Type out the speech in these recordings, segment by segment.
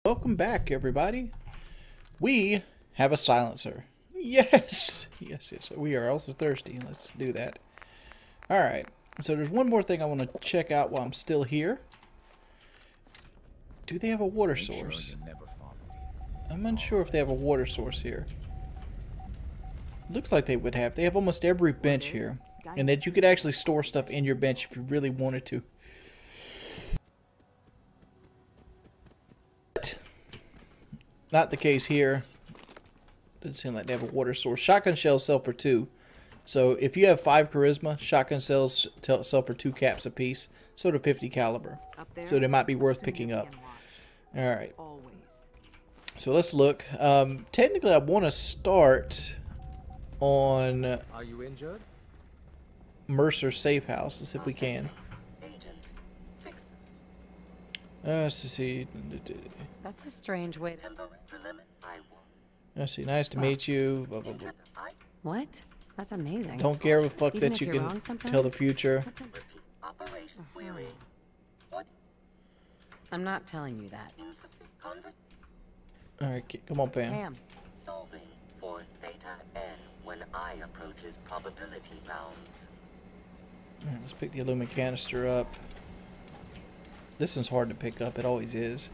Welcome back, everybody. We have a silencer. Yes! Yes, yes. We are also thirsty. Let's do that. Alright. So there's one more thing I want to check out while I'm still here. Do they have a water source? I'm unsure if they have a water source here. Looks like they would have. They have almost every bench here. And that you could actually store stuff in your bench if you really wanted to. Not the case here. Doesn't seem like they have a water source. Shotgun shells sell for 2. So if you have 5 charisma, shotgun shells sell for 2 caps apiece. So do 50 caliber. So they might be worth picking up. Alright. So let's look. Technically I want to start on Are you injured? Mercer's safe house. Let's see if we can. Let's see. That's a strange way. Let's see. Nice to meet you. Blah, blah, blah. What? That's amazing. Don't care a fuck Even that if you you're can wrong sometimes? tell the future. I'm not telling you that. Alright, come on, Pam. Pam. Solving for theta n when I approaches probability bounds. Alright, let's pick the aluminum canister up. This one's hard to pick up. It always is.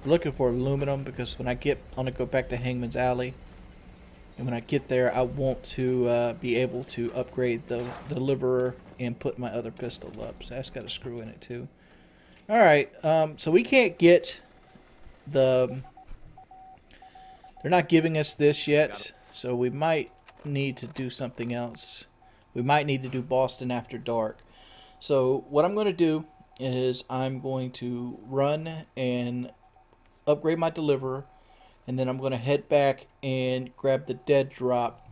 We're looking for aluminum because when I want to go back to Hangman's Alley. And when I get there, I want to be able to upgrade the deliverer and put my other pistol up. So that's got a screw in it too. Alright, so we can't get the... They're not giving us this yet, so we might need to do something else. We might need to do Boston After Dark. So what I'm going to do is I'm going to run and upgrade my deliverer, and then I'm going to head back and grab the dead drop,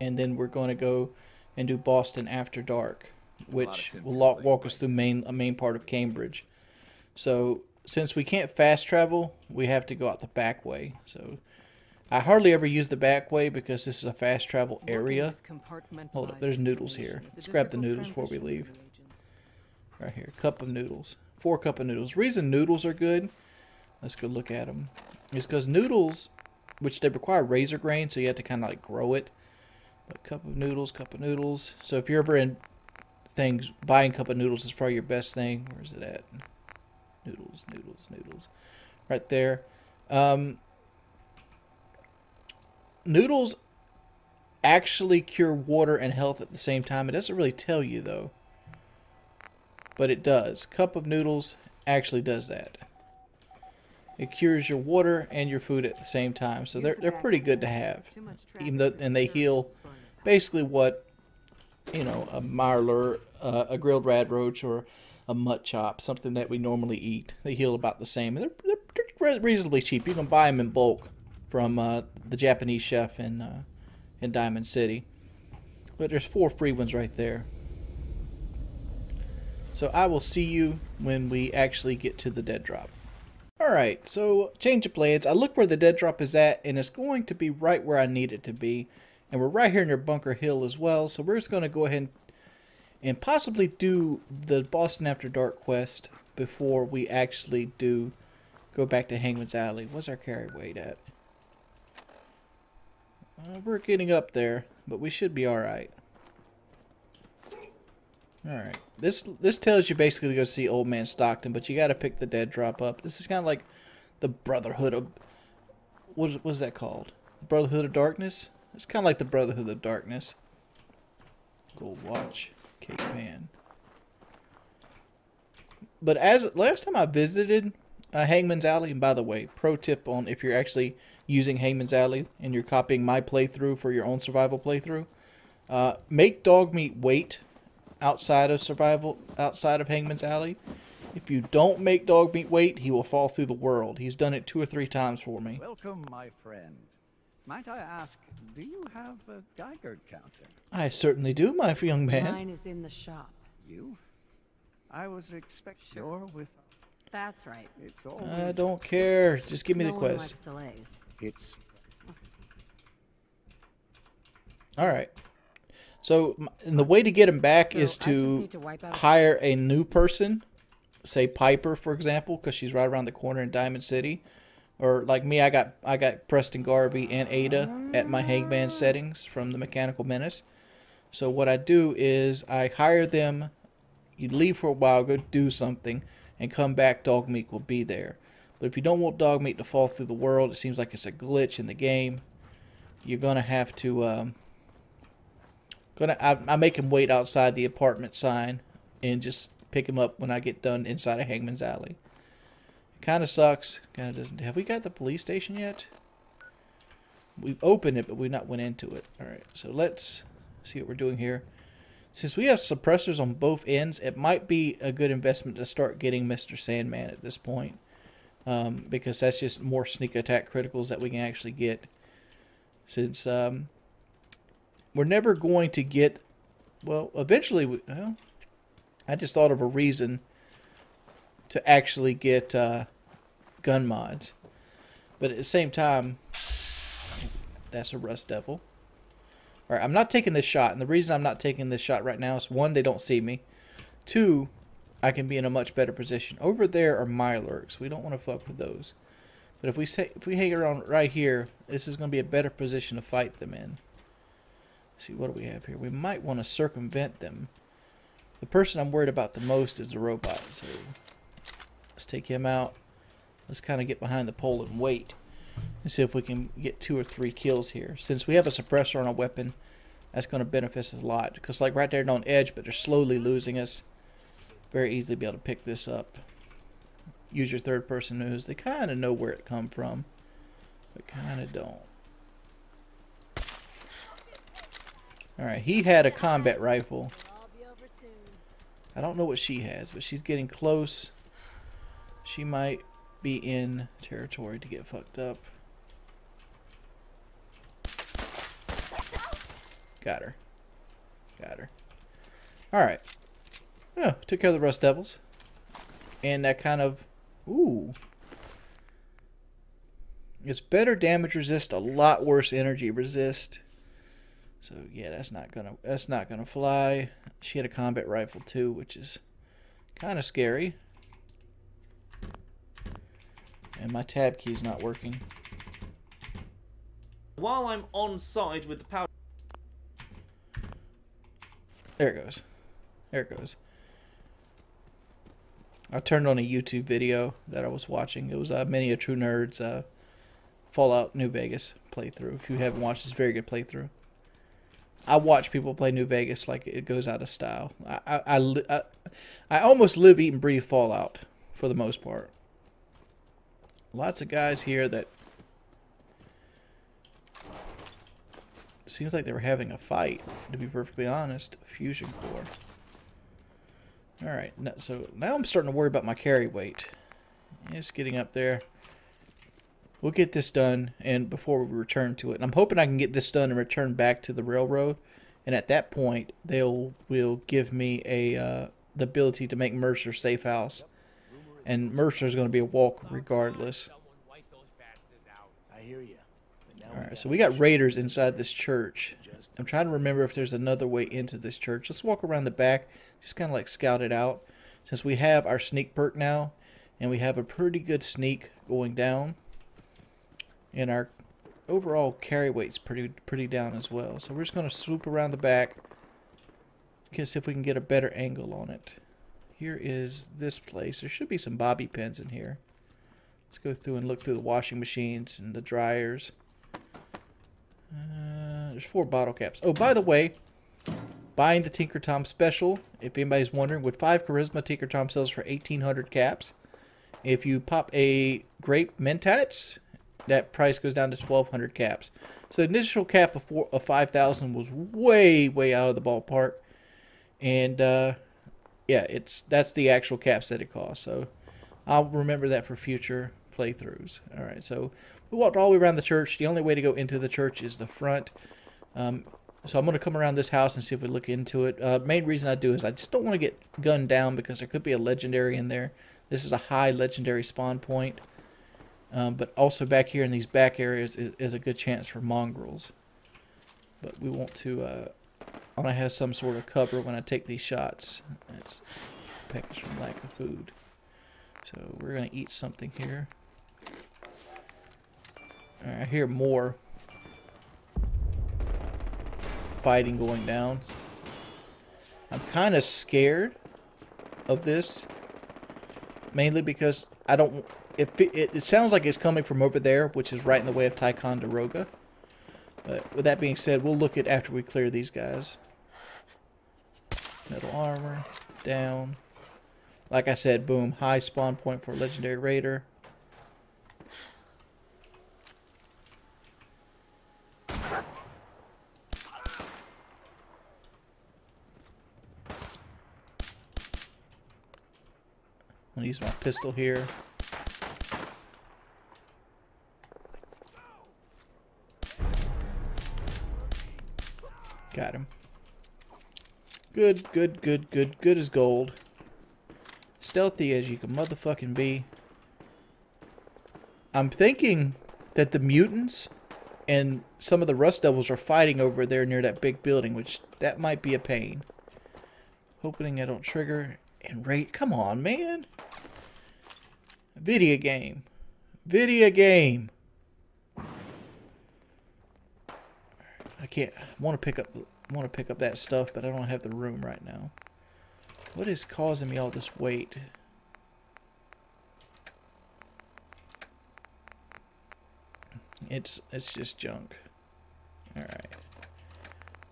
and then we're going to go and do Boston After Dark, which will walk us through a main part of Cambridge. So since we can't fast travel, we have to go out the back way. So I hardly ever use the back way because this is a fast travel area. Hold up, there's noodles here. Let's grab the noodles before we leave. Right here, cup of noodles. 4 cup of noodles. Reason noodles are good, let's go look at them, is because noodles, which they require razor grain, so you have to kind of like grow it. But cup of noodles, cup of noodles. So if you're ever in things, buying cup of noodles is probably your best thing. Where's it at? Noodles, noodles, noodles. Right there. Noodles actually cure water and health at the same time. It doesn't really tell you though. But it does. Cup of noodles actually does that. It cures your water and your food at the same time. So they're pretty good to have. Even though, and they heal basically what, you know, a marlar, a grilled rad roach, or a mutt chop, something that we normally eat. They heal about the same. And they're reasonably cheap. You can buy them in bulk from the Japanese chef in Diamond City. But there's 4 free ones right there. So I will see you when we actually get to the dead drop. Alright, so change of plans. I look where the dead drop is at, and it's going to be right where I need it to be. And we're right here near Bunker Hill as well, so we're just going to go ahead and possibly do the Boston After Dark quest before we actually go back to Hangman's Alley. What's our carry weight at? We're getting up there, but we should be alright. Alright, this tells you basically to go see Old Man Stockton, but you got to pick the dead drop up. This is kind of like the Brotherhood of... What was that called? Brotherhood of Darkness? It's kind of like the Brotherhood of Darkness. Gold watch. Cake pan. But as last time I visited Hangman's Alley, and by the way, pro tip on if you're actually using Hangman's Alley and you're copying my playthrough for your own survival playthrough, make dog meat wait outside of Hangman's Alley. If you don't make dog meat wait, he will fall through the world. He's done it 2 or 3 times for me. Welcome, my friend. Might I ask, do you have a Geiger counter? I certainly do, my young man. Mine is in the shop. You? I was expecting you're with... That's right. It's always... I don't care. Just give me the one quest. likes delays. It's... Alright. So, and the way to get him back is So I just to need to wipe out hire a new person. say Piper, for example, because she's right around the corner in Diamond City. Or like me, I got Preston Garvey and Ada at my Hangman settings from the Mechanical Menace. So what I do is I hire them. You leave for a while, go do something, and come back. Dogmeat will be there. But if you don't want Dogmeat to fall through the world, it seems like it's a glitch in the game. You're gonna have to. I make him wait outside the apartment sign, and just pick him up when I get done inside of Hangman's Alley. Kind of sucks. Kind of doesn't. Have we got the police station yet? We've opened it, but we've not went into it. All right, so let's see what we're doing here. Since we have suppressors on both ends, it might be a good investment to start getting Mr. Sandman at this point, because that's just more sneak attack criticals that we can actually get. Since we're never going to get, well, eventually, well, I just thought of a reason to actually get gun mods. But at the same time, that's a Rust Devil. Alright, I'm not taking this shot. And the reason I'm not taking this shot right now is, one, they don't see me. Two, I can be in a much better position. Over there are Mirelurks. We don't want to fuck with those. But if we hang around right here, this is going to be a better position to fight them in. Let's see, what do we have here? We might want to circumvent them. The person I'm worried about the most is the robot. So let's take him out. Let's kind of get behind the pole and wait. And see if we can get 2 or 3 kills here. Since we have a suppressor on a weapon, that's going to benefit us a lot. Because like right there, they're on edge, but they're slowly losing us. Very easily be able to pick this up. Use your third person news. They kind of know where it come from, but kind of don't. Alright, he had a combat rifle. I don't know what she has, but she's getting close. She might be in territory to get fucked up. Got her. Got her. Alright. Oh, took care of the Rust Devils. And that kind of... Ooh. It's better damage resist, a lot worse energy resist. So yeah, that's not gonna fly. She had a combat rifle too, which is kind of scary. And my tab key's not working. While I'm on side with the power... There it goes. There it goes. I turned on a YouTube video that I was watching. It was Many a True Nerd's Fallout New Vegas playthrough. If you haven't watched, it's a very good playthrough. I watch people play New Vegas like it goes out of style. I almost live, eat, and breathe Fallout for the most part. Lots of guys here that seems like they were having a fight, to be perfectly honest. Fusion core. Alright, so now I'm starting to worry about my carry weight. It's getting up there. We'll get this done and before we return to it. And I'm hoping I can get this done and return back to the railroad. And at that point, will give me the ability to make Mercer safe house. And Mercer is going to be a walk regardless. I hear you. Alright, so we got raiders inside this church. I'm trying to remember if there's another way into this church. Let's walk around the back, just kind of like scout it out. Since we have our sneak perk now, and we have a pretty good sneak going down, and our overall carry weight's pretty down as well. So we're just going to swoop around the back, see if we can get a better angle on it. Here is this place. There should be some bobby pins in here. Let's go through and look through the washing machines and the dryers. There's 4 bottle caps. Oh, by the way, buying the Tinker Tom special, if anybody's wondering, with 5 charisma, Tinker Tom sells for 1,800 caps. If you pop a grape Mentats, that price goes down to 1,200 caps. So the initial cap of 5,000 was way out of the ballpark. And yeah, that's the actual caps that it costs. So I'll remember that for future playthroughs. All right, so we walked all the way around the church. The only way to go into the church is the front. So I'm going to come around this house and see if we look into it. Main reason I do is I just don't want to get gunned down because there could be a legendary in there. This is a high legendary spawn point. But also back here in these back areas is a good chance for mongrels. But we want to I want to have some sort of cover when I take these shots. That's packaged from lack of food. So we're gonna eat something here. Alright, I hear more fighting going down. I'm kind of scared of this, mainly because I don't. It sounds like it's coming from over there, which is right in the way of Ticonderoga. But with that being said, we'll look at after we clear these guys. Metal armor down. Like I said, boom, high spawn point for legendary raider. I'm gonna use my pistol here. Got him. Good, good, good, good, good as gold. Stealthy as you can motherfucking be. I'm thinking that the mutants and some of the rust devils are fighting over there near that big building, which that might be a pain. Hoping I don't trigger and rate. Come on, man. Video game. Video game. I can't. I want to pick up that stuff, but I don't have the room right now. What is causing me all this weight? It's just junk. All right.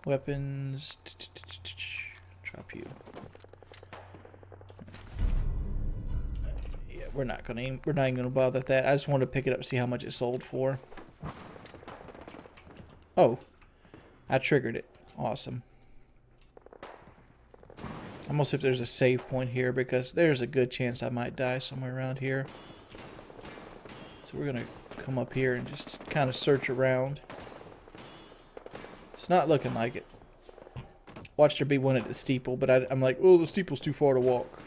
Weapons. Drop you. Yeah, we're not even gonna bother with that. I just wanted to pick it up and see how much it sold for. Oh, I triggered it. Awesome. I'm gonna see if there's a save point here, because there's a good chance I might die somewhere around here. So we're gonna come up here and just kind of search around. It's not looking like it. Watched there be one at the steeple, but I'm like, oh, the steeple's too far to walk.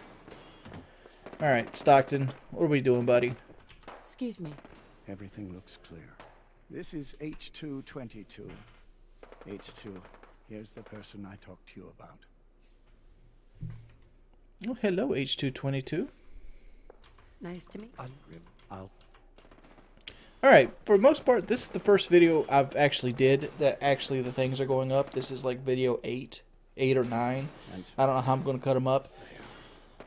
Alright, Stockton, what are we doing, buddy? Excuse me. Everything looks clear. This is H222. H2, here's the person I talked to you about. Oh, hello, H222. Nice to meet you. Alright, for the most part, this is the first video I've actually did that actually the things are going up. This is like video 8 or 9. I don't know how I'm going to cut them up.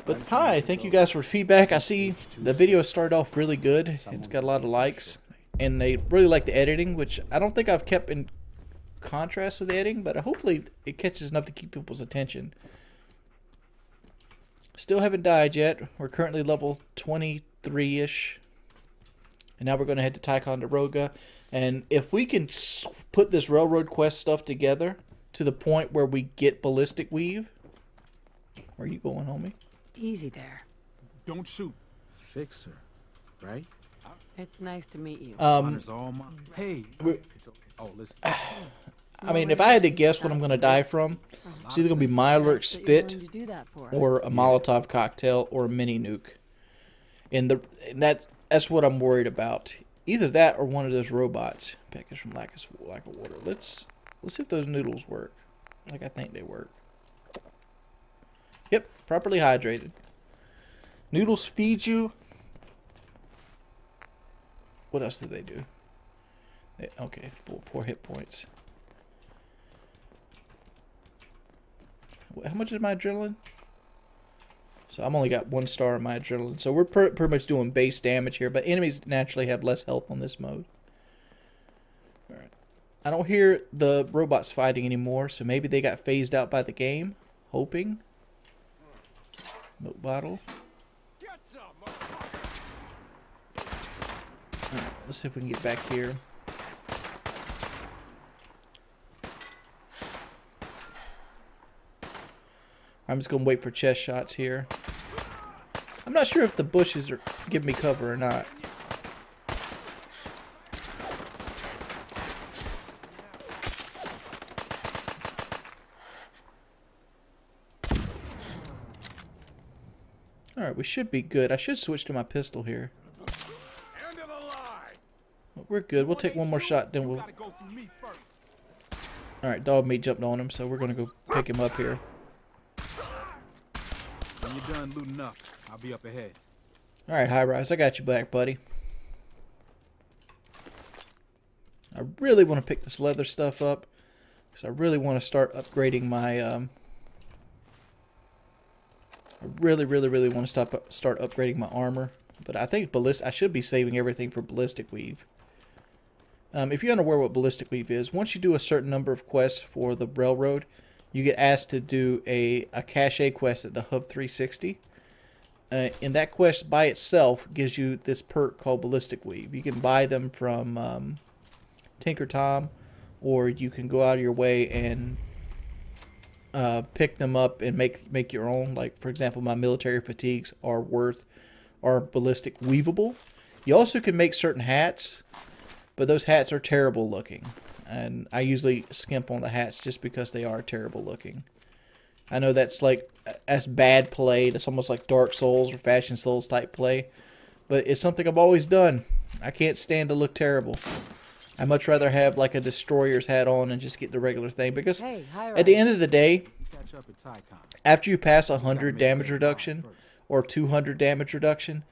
But hi, thank you guys for feedback. I see the video started off really good. It's got a lot of likes. And they really like the editing, which I don't think I've kept in contrast with the editing, but hopefully it catches enough to keep people's attention. Still haven't died yet. We're currently level 23-ish. And now we're going to head to Ticonderoga. And if we can put this railroad quest stuff together to the point where we get ballistic weave. Where are you going, homie? Easy there. Don't shoot. Fixer, right? It's nice to meet you. Honors all my. Hey. It's okay. Oh, listen. I mean, if I had to guess what I'm going to die from, it's either going to be Mirelurk Spit or a Molotov cocktail or a mini nuke. And that's what I'm worried about. Either that or one of those robots. Package from lack of water. Let's see if those noodles work. Like I think they work. Yep, properly hydrated. Noodles feed you. What else do they do? Okay, 4 hit points. How much is my adrenaline? So I'm only got 1 star in my adrenaline. So we're pretty much doing base damage here. But enemies naturally have less health on this mode. Alright. I don't hear the robots fighting anymore. So maybe they got phased out by the game. Hoping. Milk bottle. Alright, let's see if we can get back here. I'm just going to wait for chest shots here. I'm not sure if the bushes are giving me cover or not. Alright, we should be good. I should switch to my pistol here. We're good. We'll take one more shot, then we'll... Alright, dog meat jumped on him, so we're going to go pick him up here. When you're done looting up, I'll be up ahead. Alright, High Rise, I got you back, buddy. I really want to pick this leather stuff up, because I really want to start upgrading my, I really want to start upgrading my armor. But I think I should be saving everything for Ballistic Weave. If you're unaware what Ballistic Weave is, once you do a certain number of quests for the railroad, you get asked to do a cache quest at the Hub 360. And that quest by itself gives you this perk called Ballistic Weave. You can buy them from Tinker Tom, or you can go out of your way and pick them up and make your own. Like, for example, my military fatigues are ballistic weavable. You also can make certain hats, but those hats are terrible looking, and I usually skimp on the hats just because they are terrible looking. I know that's bad play. That's almost like Dark Souls or Fashion Souls type play, but it's something I've always done. I can't stand to look terrible. I'd much rather have like a Destroyer's hat on and just get the regular thing, because at the end of the day, after you pass 100 damage reduction or 200 damage reduction,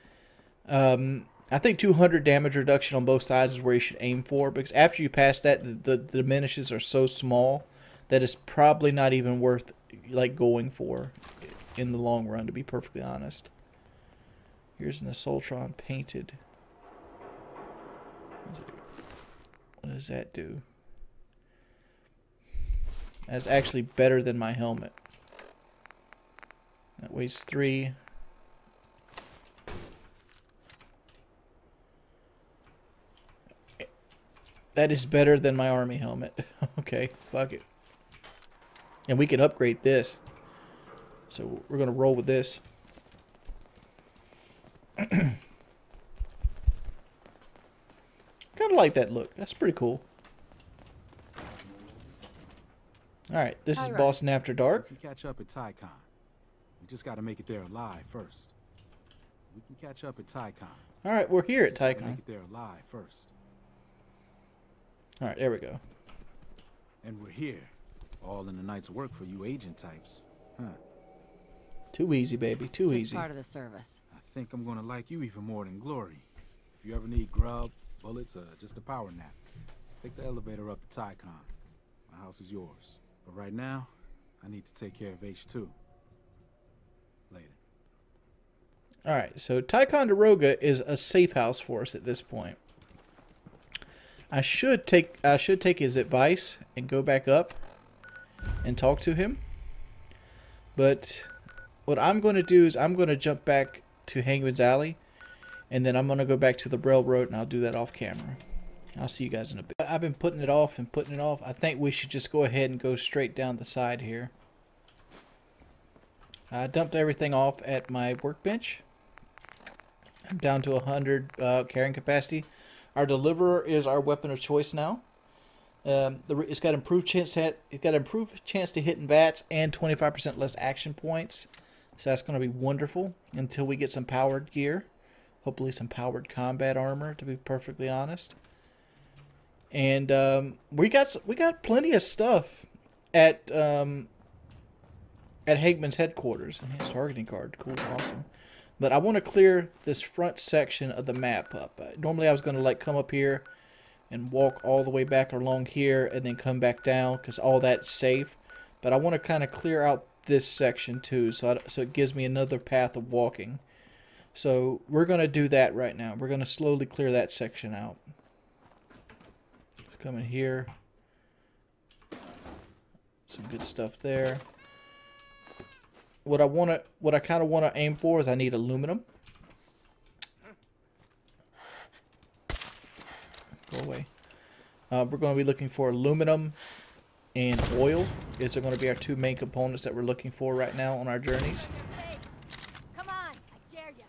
I think 200 damage reduction on both sides is where you should aim for, because after you pass that, the diminishes are so small that it's probably not even worth like going for in the long run, to be perfectly honest. Here's an Assaultron painted. What does that do? That's actually better than my helmet. That weighs 3. That is better than my army helmet. Okay, fuck it. And we can upgrade this. So we're going to roll with this. Kind of like that look. That's pretty cool. Alright, this is Boston After Dark. We can catch up at Tycon. We just got to make it there alive first. We can catch up at Tycon. Alright, we're here at Tycon. Make it there alive first. Alright, there we go. And we're here. All in the night's work for you agent types. Huh. Too easy, baby. Too Just easy. part of the service. I think I'm gonna like you even more than Glory. If you ever need grub, bullets, or just a power nap, take the elevator up to Tycon. My house is yours. But right now, I need to take care of H2. Later. Alright, so Ticonderoga is a safe house for us at this point. I should take his advice and go back up and talk to him. But what I'm going to do is I'm going to jump back to Hangman's Alley, and then I'm going to go back to the railroad, and I'll do that off camera. I'll see you guys in a bit. I've been putting it off and putting it off. I think we should just go ahead and go straight down the side here. I dumped everything off at my workbench. I'm down to 100 carrying capacity. Our deliverer is our weapon of choice now. It's got improved chance to hit in bats and 25% less action points. So that's going to be wonderful until we get some powered gear. Hopefully some powered combat armor, to be perfectly honest. And we got plenty of stuff at Hagman's headquarters. Enhanced targeting card, cool, awesome. But I want to clear this front section of the map up. Normally I was going to like come up here and walk all the way back along here and then come back down, because all that's safe. But I want to kind of clear out this section too, so it gives me another path of walking. So we're going to do that right now. We're going to slowly clear that section out. Let's come in here. Some good stuff there. What I kind of want to aim for is I need aluminum. Go away. We're going to be looking for aluminum and oil. These are going to be our two main components that we're looking for right now on our journeys. Come on, I dare you.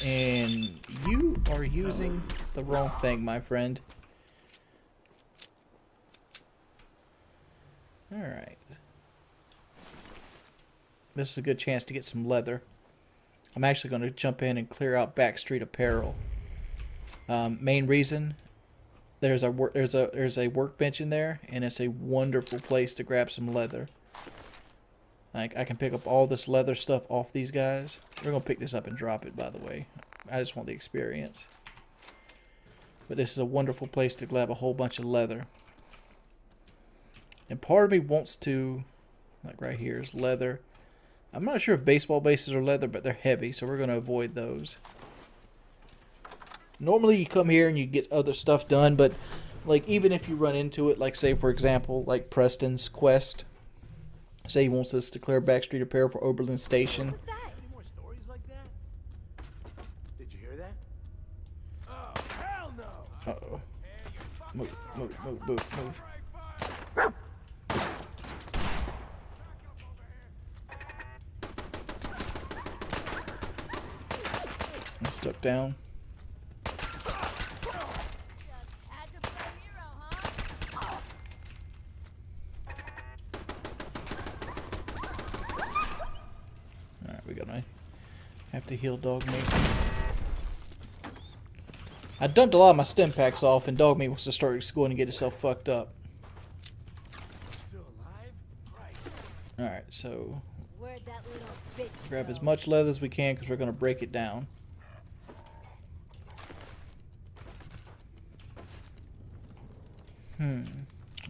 And you are using the wrong thing, my friend. Alright. This is a good chance to get some leather. I'm actually going to jump in and clear out Backstreet Apparel. Main reason, there's a workbench in there, and it's a wonderful place to grab some leather. Like, I can pick up all this leather stuff off these guys. We're going to pick this up and drop it, by the way. I just want the experience. But this is a wonderful place to grab a whole bunch of leather. And part of me wants to, like right here is leather. I'm not sure if baseball bases are leather, but they're heavy, so we're going to avoid those. Normally you come here and you get other stuff done, but like even if you run into it, like say for example, like Preston's quest. Say he wants us to clear Backstreet Repair for Oberlin Station. What was that? Any more stories like that? Did you hear that? Oh, hell no! Uh-oh. Move, move, move, move, move. I'm stuck down. Had to play hero, huh? Alright, we got my... have to heal Dog Meat. I dumped a lot of my stim packs off, and Dog Meat wants to start going and get himself fucked up. Still alive? Christ. Alright, so... Where'd that little bitch grab go? as much leather as we can, because we're going to break it down.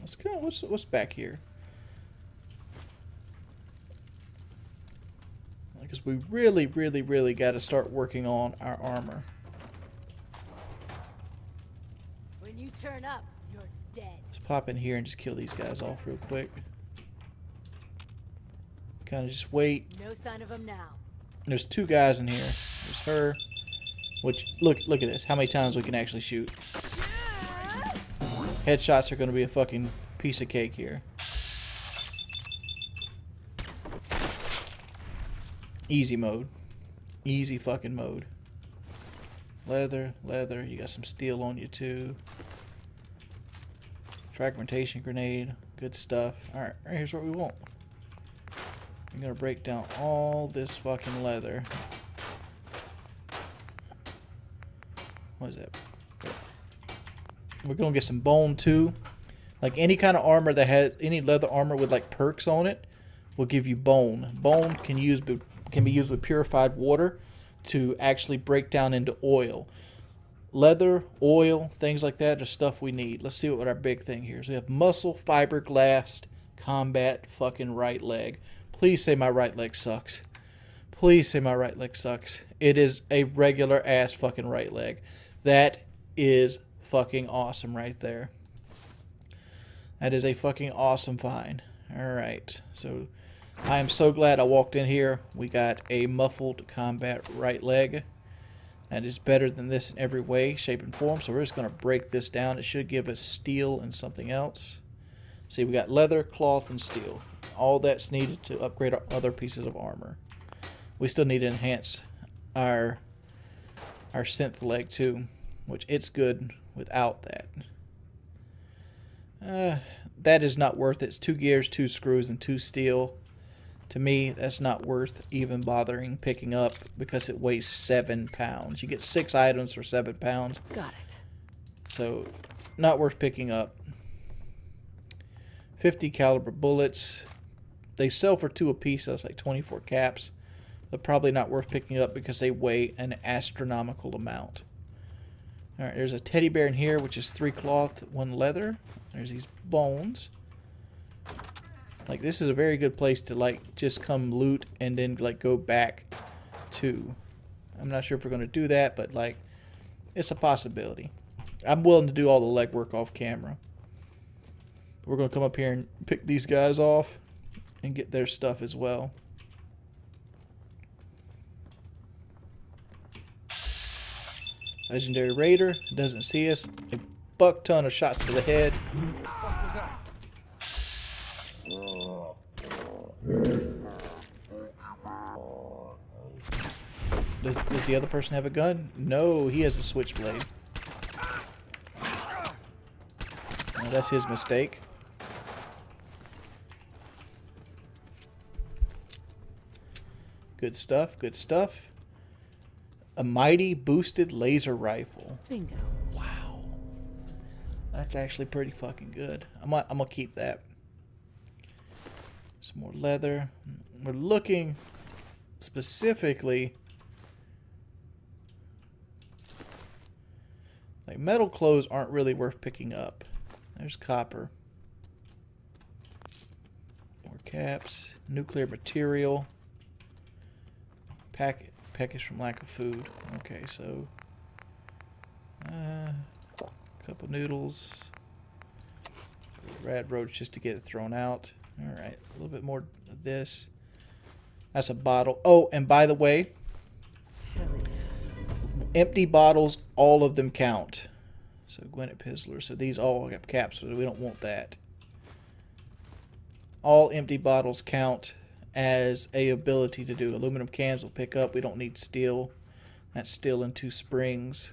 Let's go. What's back here? Because we really got to start working on our armor. When you turn up, you're dead. Let's pop in here and just kill these guys off real quick. Kind of just wait. No sign of him now. There's two guys in here. There's her. Which look at this. How many times we can actually shoot? Headshots are going to be a fucking piece of cake here. Easy mode. Easy fucking mode. Leather, leather. You got some steel on you too. Fragmentation grenade. Good stuff. Alright, here's what we want. I'm going to break down all this fucking leather. What is that? We're going to get some bone too. Like any kind of armor that has any leather armor with like perks on it will give you bone. Bone can be used with purified water to actually break down into oil. Leather, oil, things like that are stuff we need. Let's see what our big thing here is. We have muscle, fiberglass, combat, fucking right leg. Please say my right leg sucks. Please say my right leg sucks. It is a regular ass fucking right leg. That is fucking awesome right there. That is a fucking awesome find. Alright, so I am so glad I walked in here. We got a muffled combat right leg. That is better than this in every way, shape, and form. So we're just going to break this down. It should give us steel and something else. See, we got leather, cloth, and steel. All that's needed to upgrade our other pieces of armor. We still need to enhance our synth leg too, which it's good without that. That is not worth it. It's 2 gears, 2 screws, and 2 steel. To me, that's not worth even bothering picking up because it weighs 7 pounds. You get 6 items for 7 pounds. Got it. So, not worth picking up. 50 caliber bullets. They sell for 2 apiece, so that's like 24 caps. But probably not worth picking up because they weigh an astronomical amount. Alright, there's a teddy bear in here, which is 3 cloth, 1 leather. There's these bones. Like, this is a very good place to, like, just come loot and then, like, go back to. I'm not sure if we're going to do that, but, like, it's a possibility. I'm willing to do all the legwork off camera. We're going to come up here and pick these guys off and get their stuff as well. Legendary Raider doesn't see us. A buck ton of shots to the head. Does the other person have a gun? No, he has a switchblade. No, that's his mistake. Good stuff, good stuff. A mighty boosted laser rifle. Bingo. Wow. That's actually pretty fucking good. I'm gonna keep that. Some more leather. We're looking specifically like metal clothes aren't really worth picking up. There's copper. More caps. Nuclear material. Package from lack of food. Okay, so couple noodles. Rad roach just to get it thrown out. Alright, a little bit more of this. That's a bottle. Oh, and by the way, empty bottles, all of them count. So Gwyneth Pisler. So these all have caps, so we don't want that. All empty bottles count as a ability to do. Aluminum cans will pick up. We don't need steel. That's steel in 2 springs.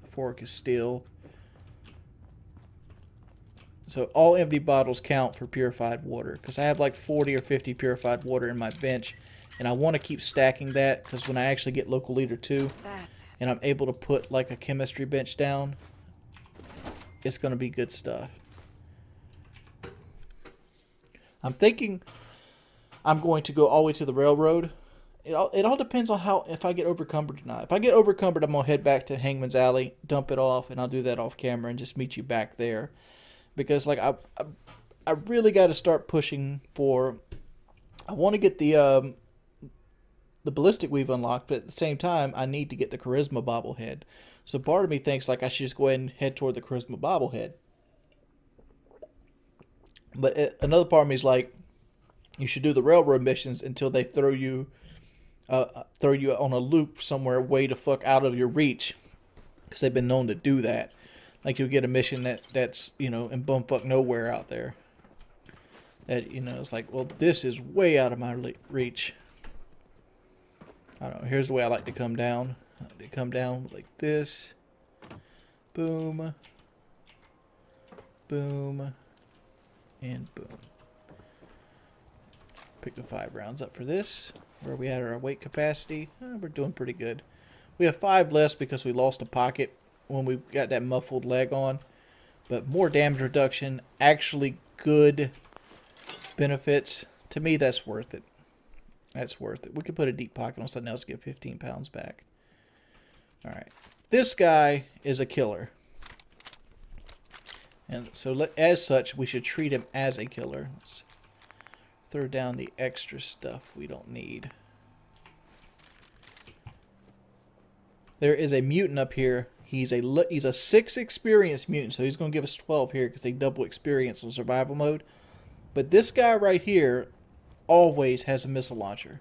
Fork is steel. So all empty bottles count for purified water, because I have like 40 or 50 purified water in my bench, and I want to keep stacking that, because when I actually get local leader 2 and I'm able to put like a chemistry bench down, it's going to be good stuff. I'm thinking I'm going to go all the way to the railroad. It all depends on if I get overcumbered or not. If I get overcumbered, I'm going to head back to Hangman's Alley, dump it off, and I'll do that off camera and just meet you back there. Because like I really got to start pushing for. I want to get the ballistic weave unlocked, but at the same time I need to get the charisma bobblehead. So part of me thinks like I should just go ahead and head toward the charisma bobblehead. But another part of me is like, you should do the railroad missions until they throw you on a loop somewhere way the fuck out of your reach, because they've been known to do that. Like you'll get a mission that's, you know, in bumfuck nowhere out there. That, you know, it's like, well, this is way out of my reach. I don't know. Here's the way I like to come down. I like to come down like this. Boom. Boom. And boom. Pick the 5 rounds up for this. Where are we at our weight capacity? We're doing pretty good. We have 5 less because we lost a pocket when we got that muffled leg on. But more damage reduction, actually good benefits. To me, that's worth it. That's worth it. We could put a deep pocket on something else to get 15 pounds back. Alright. This guy is a killer. And so as such, we should treat him as a killer. Let's throw down the extra stuff we don't need. There is a mutant up here. He's a 6 experience mutant, so he's going to give us 12 here because they double experience on survival mode. But this guy right here always has a missile launcher.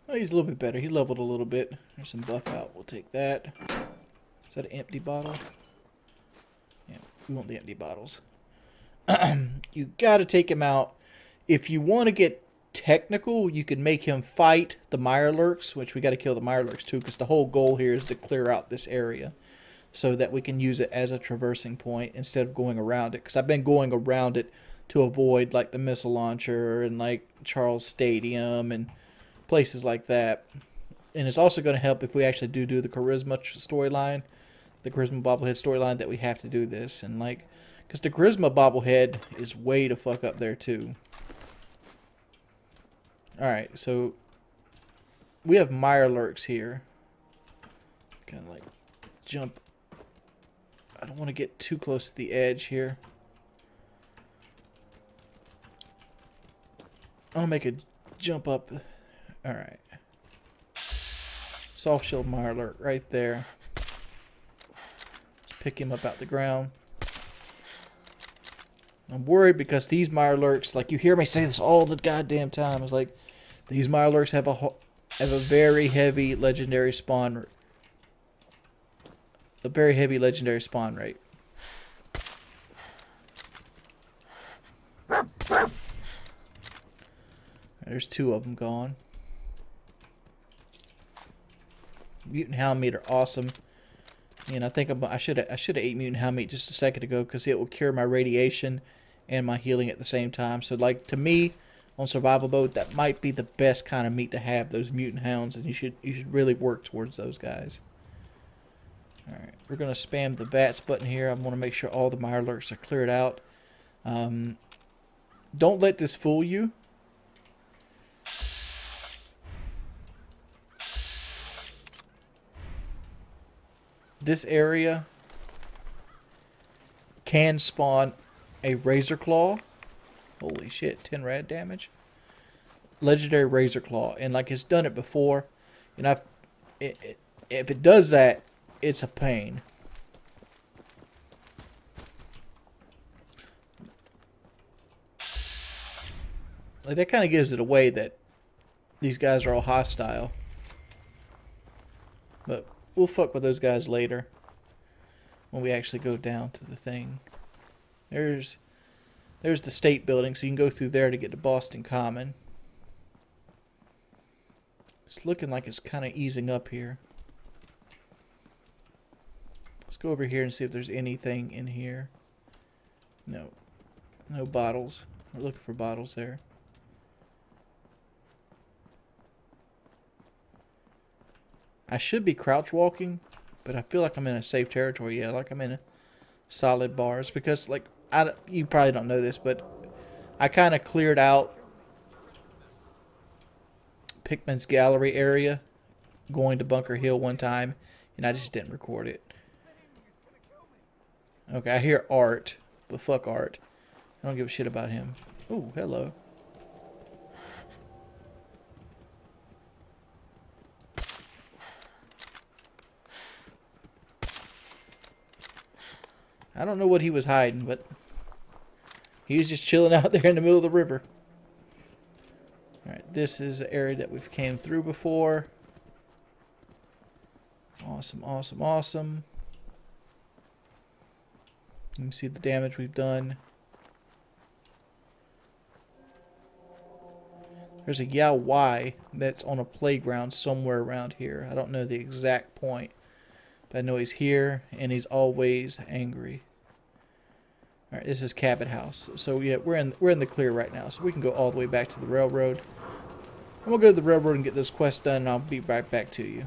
Oh, he's a little bit better. He leveled a little bit. There's some buff out. We'll take that. Is that an empty bottle? Yeah, we want the empty bottles. You got to take him out. If you want to get technical, you can make him fight the Mirelurks, which we got to kill the Mirelurks too, because the whole goal here is to clear out this area so that we can use it as a traversing point instead of going around it, because I've been going around it to avoid like the missile launcher and like Charles Stadium and places like that. And it's also going to help if we actually do the charisma storyline, the charisma bobblehead storyline, that we have to do this. And like, because the charisma bobblehead is way to fuck up there too. Alright, so we have Mirelurks here. Kind of like jump. I don't want to get too close to the edge here. I'll make a jump up. Alright. Soft shield Mirelurk right there. Let's pick him up out the ground. I'm worried because these Mirelurks, like you hear me say this all the goddamn time, it's like these Mirelurks have a very heavy legendary spawn rate. A very heavy legendary spawn rate. There's 2 of them gone. Mutant Hound Meat are awesome. And I think I should have ate Mutant Hound Meat just a second ago, because it will cure my radiation and my healing at the same time. So like, to me, on survival mode, that might be the best kind of meat to have, those mutant hounds, and you should really work towards those guys. Alright, we're gonna spam the VATS button here. I want to make sure all the Mirelurks are cleared out. Don't let this fool you. This area can spawn a Razor Claw. Holy shit, 10 rad damage. Legendary Razor Claw. And like it's done it before. And if it does that, it's a pain. Like that kind of gives it away that these guys are all hostile. But we'll fuck with those guys later. When we actually go down to the thing. There's the state building, so you can go through there to get to Boston Common. It's looking like it's kind of easing up here. Let's go over here and see if there's anything in here. No. No bottles. We're looking for bottles there. I should be crouch walking, but I feel like I'm in a safe territory. Yeah, like I'm in a solid bars. Because, like, you probably don't know this, but I kind of cleared out Pickman's Gallery area going to Bunker Hill one time, and I just didn't record it. Okay, I hear Art, but fuck Art. I don't give a shit about him. Oh, hello. I don't know what he was hiding, but he was just chilling out there in the middle of the river. Alright, this is an area that we've came through before. Awesome, awesome, awesome. You can see the damage we've done. There's a Yao Y that's on a playground somewhere around here. I don't know the exact point. But I know he's here, and he's always angry. Alright, this is Cabot House. So yeah, we're in the clear right now. So we can go all the way back to the railroad. I'm going to go to the railroad and get this quest done, and I'll be right back to you.